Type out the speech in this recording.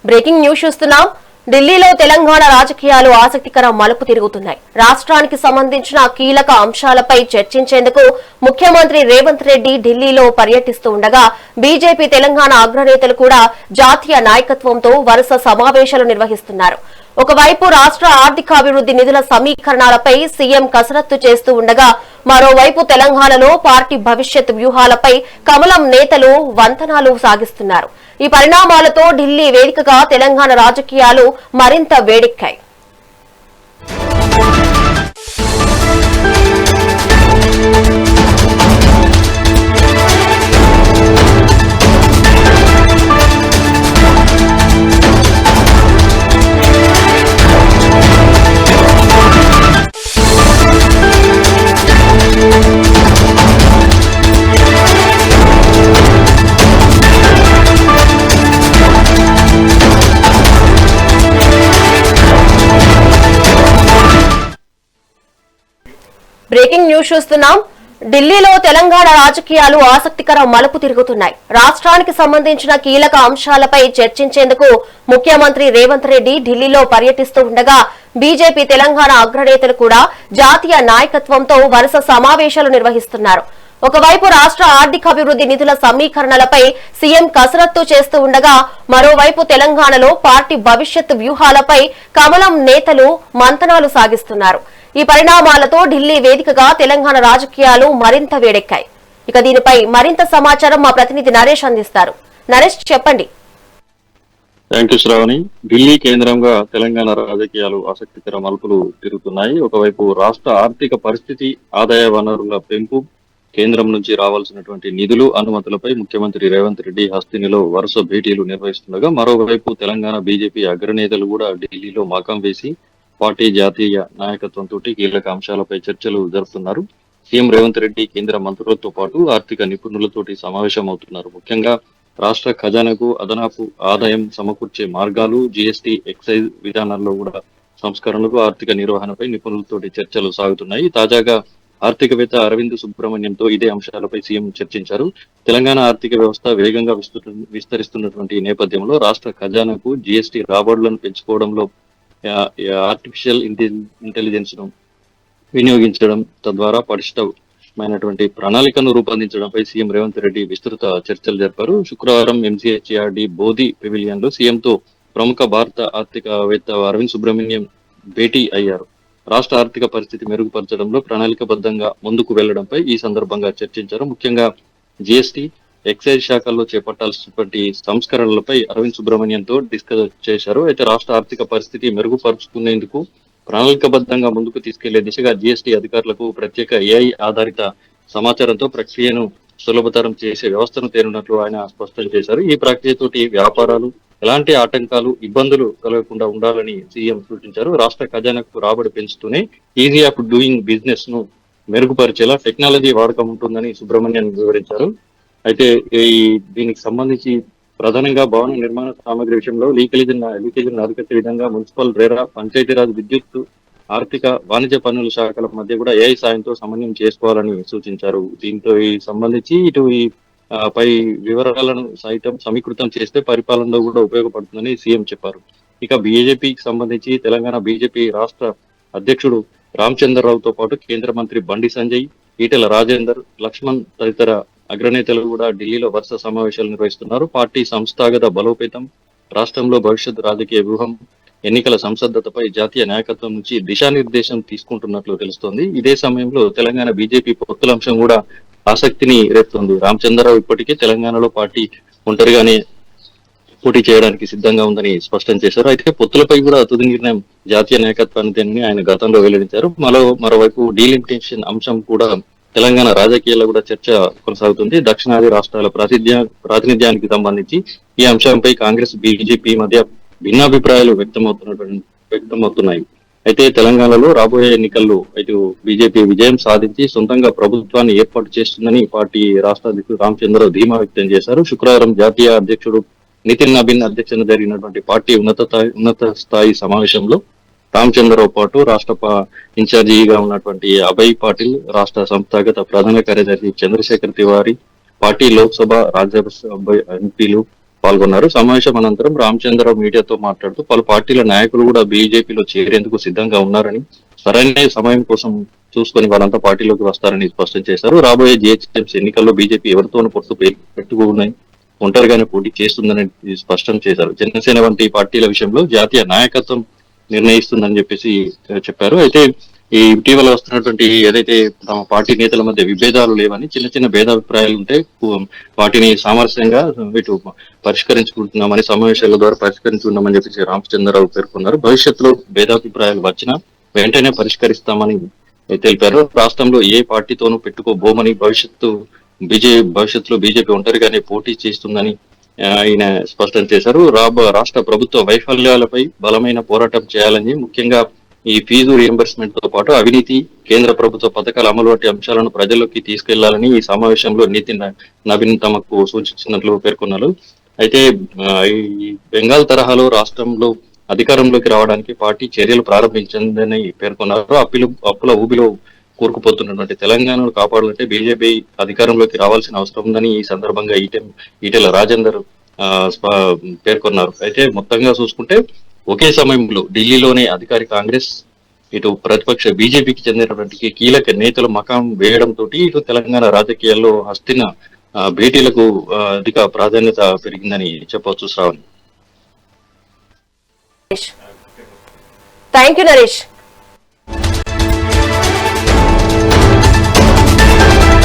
Breaking news చూస్తున్నాం. ఢిల్లీలో తెలంగాణ రాజకీయాలు ఆసక్తికర మలుపు తిరుగుతున్నాయి. రాష్ట్రానికి సంబంధించిన కీలక అంశాలపై చర్చించేందుకు ముఖ్యమంత్రి రేవంత్ రెడ్డి ఢిల్లీలో పర్యటిస్తూ ఉండగా బీజేపీ తెలంగాణ అగ్రనేతలు కూడా జాతీయ నాయకత్వంతో వరుస సమావేశాలు నిర్వహిస్తున్నారు. ఒకవైపు రాష్ట్ర ఆర్థికాభివృద్ధి నిధుల సమీకరణాలపై సీఎం కసరత్తు చేస్తూ ఉండగా మరోవైపు తెలంగాణలో పార్టీ భవిష్యత్ వ్యూహాలపై కమలం నేతలు వంతనాలు సాగిస్తున్నారు. ఈ పరిణామాలతో ఢిల్లీ వేదికగా తెలంగాణ రాజకీయాలు మరింత వేడెక్కాయి. బ్రేకింగ్ న్యూస్ చూస్తున్నాం. ఢిల్లీలో తెలంగాణ రాజకీయాలు ఆసక్తికర మలుపు తిరుగుతున్నాయి. రాష్ట్రానికి సంబంధించిన కీలక అంశాలపై చర్చించేందుకు ముఖ్యమంత్రి రేవంత్ రెడ్డి ఢిల్లీలో పర్యటిస్తూ ఉండగా బీజేపీ తెలంగాణ అగ్రనేతలు కూడా జాతీయ నాయకత్వంతో వరుస సమావేశాలు నిర్వహిస్తున్నారు. ఒకవైపు రాష్ట్ర ఆర్థికాభివృద్ధి నిధుల సమీకరణలపై సీఎం కసరత్తు చేస్తూ ఉండగా మరోవైపు తెలంగాణలో పార్టీ భవిష్యత్ వ్యూహాలపై కమలం నేతలు మంతనాలు సాగిస్తున్నారు. ఈ పరిణామాలతో ఢిల్లీ వేదికగా తెలంగాణ రాజకీయాలు మరింత వేడెక్కాయి. ఇక దీనిపై మరింత సమాచారం మా ప్రతినిధి నరేష్ అందిస్తారు. నరేష్, చెప్పండి. Thank you Shravani. ఢిల్లీ కేంద్రంగా తెలంగాణ రాజకీయాలు ఆసక్తికర మలుపులు తిరుగుతున్నాయి. ఒకవైపు రాష్ట్ర ఆర్థిక పరిస్థితి, ఆదాయ వనరుల పెంపు, కేంద్రం నుంచి రావాల్సినటువంటి నిధులు, అనుమతులపై ముఖ్యమంత్రి రేవంత్ రెడ్డి హస్తినిలో వరుస భేటీలు నిర్వహిస్తుండగా మరోవైపు తెలంగాణ బీజేపీ అగ్రనేతలు కూడా ఢిల్లీలో మకాం వేసి పార్టీ జాతీయ నాయకత్వంతో కీలక అంశాలపై చర్చలు జరుపుతున్నారు. సీఎం రేవంత్ రెడ్డి కేంద్ర మంత్రులతో పాటు ఆర్థిక నిపుణులతోటి సమావేశమవుతున్నారు. ముఖ్యంగా రాష్ట్ర ఖజానాకు అదనపు ఆదాయం సమకూర్చే మార్గాలు, జీఎస్టీ, ఎక్సైజ్ విధానాల్లో కూడా సంస్కరణలు, ఆర్థిక నిర్వహణపై నిపుణులతోటి చర్చలు సాగుతున్నాయి. తాజాగా ఆర్థికవేత్త అరవింద్ సుబ్రహ్మణ్యంతో ఇదే అంశాలపై సీఎం చర్చించారు. తెలంగాణ ఆర్థిక వ్యవస్థ వేగంగా విస్తరిస్తున్నటువంటి నేపథ్యంలో రాష్ట్ర ఖజానాకు జీఎస్టీ రాబడులను పెంచుకోవడంలో ఆర్టిఫిషియల్ ఇంటెలిజెన్స్ ను వినియోగించడం, తద్వారా పటిష్టమైనటువంటి ప్రణాళికను రూపొందించడంపై సీఎం రేవంత్ రెడ్డి విస్తృత చర్చలు జరిపారు. శుక్రవారం ఎంసీహెచ్ఆర్డీ బోధి పెవిలియన్ లో సీఎంతో ప్రముఖ భారత ఆర్థికవేత్త అరవింద్ సుబ్రహ్మణ్యం భేటీ అయ్యారు. రాష్ట్ర ఆర్థిక పరిస్థితి మెరుగుపరచడంలో ప్రణాళికబద్ధంగా ముందుకు వెళ్లడంపై ఈ సందర్భంగా చర్చించారు. ముఖ్యంగా జీఎస్టీ, ఎక్సైజ్ శాఖల్లో చేపట్టాల్సినటువంటి సంస్కరణలపై అరవింద్ సుబ్రహ్మణ్యంతో డిస్కస్ చేశారు. అయితే రాష్ట్ర ఆర్థిక పరిస్థితి మెరుగుపరుచుకునేందుకు ప్రణాళికబద్ధంగా ముందుకు తీసుకెళ్లే దిశగా జీఎస్టీ అధికారులకు ప్రత్యేక ఏఐ ఆధారిత సమాచారంతో ప్రక్రియను సులభతరం చేసే వ్యవస్థను తేనున్నట్లు ఆయన స్పష్టం చేశారు. ఈ ప్రక్రియతోటి వ్యాపారాలు ఎలాంటి ఆటంకాలు, ఇబ్బందులు కలగకుండా ఉండాలని సీఎం సూచించారు. రాష్ట్ర ఖజానాకు రాబడి పెంచుతూనే ఈజీ ఆఫ్ డూయింగ్ బిజినెస్ ను మెరుగుపరిచేలా టెక్నాలజీ వాడకం ఉంటుందని సుబ్రహ్మణ్యం వివరించారు. అయితే దీనికి సంబంధించి ప్రధానంగా భవన నిర్మాణ సామగ్రి విషయంలో లీకేజీలను అరికట్టే విధంగా మున్సిపల్, రేరా, పంచాయతీరాజ్, విద్యుత్, ఆర్థిక, వాణిజ్య పన్నుల శాఖల మధ్య కూడా ఏఐ సాయంతో సమన్వయం చేసుకోవాలని సూచించారు. దీంతో ఈ సంబంధించి ఇటు ఈ పై వివరాలను సైతం సమీకృతం చేస్తే పరిపాలనలో కూడా ఉపయోగపడుతుందని సీఎం చెప్పారు. ఇక బీజేపీకి సంబంధించి తెలంగాణ బీజేపీ రాష్ట్ర అధ్యక్షుడు రామచంద్రరావుతో పాటు కేంద్ర మంత్రి బండి సంజయ్, ఈటెల రాజేందర్, లక్ష్మణ్ తదితర అగ్రనేతలు కూడా ఢిల్లీలో వరుస సమావేశాలు నిర్వహిస్తున్నారు. పార్టీ సంస్థాగత బలోపేతం, రాష్ట్రంలో భవిష్యత్ రాజకీయ వ్యూహం, ఎన్నికల సంసద్దతపై జాతీయ నాయకత్వం నుంచి దిశానిర్దేశం తీసుకుంటున్నట్లు తెలుస్తోంది. ఇదే సమయంలో తెలంగాణ బీజేపీ పొత్తుల అంశం కూడా ఆసక్తిని రేపుతోంది. రామచంద్రరావు ఇప్పటికే తెలంగాణలో పార్టీ ఒంటరిగానే పోటీ చేయడానికి సిద్ధంగా ఉందని స్పష్టం చేశారు. అయితే పొత్తులపై కూడా తుది నిర్ణయం జాతీయ నాయకత్వాన్ని ఆయన గతంలో వెల్లడించారు. మరోవైపు డీలిమిటేషన్ అంశం కూడా తెలంగాణ రాజకీయాల్లో కూడా చర్చ కొనసాగుతుంది. దక్షిణాది రాష్ట్రాల ప్రాతినిధ్యానికి సంబంధించి ఈ అంశంపై కాంగ్రెస్, బీజేపీ మధ్య భిన్నాభిప్రాయాలు వ్యక్తమవుతున్నాయి. అయితే తెలంగాణలో రాబోయే ఎన్నికల్లో ఇటు బీజేపీ విజయం సాధించి సొంతంగా ప్రభుత్వాన్ని ఏర్పాటు చేస్తుందని పార్టీ రాష్ట్ర అధ్యక్షుడు రామచంద్రరావు ధీమా వ్యక్తం చేశారు. శుక్రవారం జాతీయ అధ్యక్షుడు నితిన్ నబీన్ అధ్యక్షతన జరిగినటువంటి పార్టీ ఉన్నత స్థాయి సమావేశంలో రామచంద్రరావు పాటు రాష్ట్ర ఇన్ఛార్జిగా ఉన్నటువంటి అభయ్ పాటిల్, రాష్ట్ర సంస్థాగత ప్రధాన కార్యదర్శి చంద్రశేఖర్ తివారీ, పార్టీ లోక్సభ, రాజ్యసభ ఎంపీలు, పాల్గొన్నారు. సమావేశం అనంతరం రామచంద్రరావు మీడియాతో మాట్లాడుతూ పలు పార్టీల నాయకులు కూడా బీజేపీలో చేరేందుకు సిద్ధంగా ఉన్నారని, సరైన సమయం కోసం చూసుకొని వాళ్ళంతా పార్టీలోకి వస్తారని స్పష్టం చేశారు. రాబోయే జిహెచ్ఎంసీ ఎన్నికల్లో బీజేపీ ఎవరితోనూ పొత్తు పెట్టుకున్నాయి ఒంటరిగానే పోటీ చేస్తుందని స్పష్టం చేశారు. జనసేన వంటి పార్టీల విషయంలో జాతీయ నాయకత్వం నిర్ణయిస్తుందని చెప్పేసి చెప్పారు. అయితే ఈ ఇటీవల వస్తున్నటువంటి ఏదైతే తమ పార్టీ నేతల మధ్య విభేదాలు లేవని, చిన్న చిన్న భేదాభిప్రాయాలు ఉంటే వాటిని సామరస్యంగా వీటి పరిష్కరించుకుంటున్నామని, సమావేశాల ద్వారా పరిష్కరించుకున్నామని చెప్పేసి రామచంద్రరావు పేర్కొన్నారు. భవిష్యత్తులో భేదాభిప్రాయాలు వచ్చినా వెంటనే పరిష్కరిస్తామని తెలిపారు. రాష్ట్రంలో ఏ పార్టీతోనూ పెట్టుకోబోమని, భవిష్యత్తులో బీజేపీ ఒంటరిగానే పోటీ చేస్తుందని ఆయన స్పష్టం చేశారు. రాష్ట్ర ప్రభుత్వ వైఫల్యాలపై బలమైన పోరాటం చేయాలని, ముఖ్యంగా ఈ ఫీజు రియంబర్స్మెంట్ తో పాటు అవినీతి, కేంద్ర ప్రభుత్వ పథకాల అమలు వంటి అంశాలను ప్రజల్లోకి తీసుకెళ్లాలని ఈ సమావేశంలో నితిన్ నవీన్ తమకు సూచించినట్లు పేర్కొన్నారు. అయితే ఈ బెంగాల్ తరహాలో రాష్ట్రంలో అధికారంలోకి రావడానికి పార్టీ చర్యలు ప్రారంభించిందని పేర్కొన్నారు. అప్పుల ఊబిలో కూరుకుపోతున్నటువంటి తెలంగాణను కాపాడాలంటే బీజేపీ అధికారంలోకి రావాల్సిన అవసరం ఉందని ఈ సందర్భంగా ఈటెల రాజేందర్ పేర్కొన్నారు. అయితే మొత్తంగా చూసుకుంటే ఒకే సమయంలో ఢిల్లీలోనే అధికార కాంగ్రెస్, ఇటు ప్రతిపక్ష బీజేపీకి చెందినటువంటి కీలక నేతలు మకాం వేయడంతో ఇటు తెలంగాణ రాజకీయాల్లో హస్తిన భేటీలకు అధిక ప్రాధాన్యత పెరిగిందని చెప్పవచ్చు. శ్రావణి. Thank you Naresh.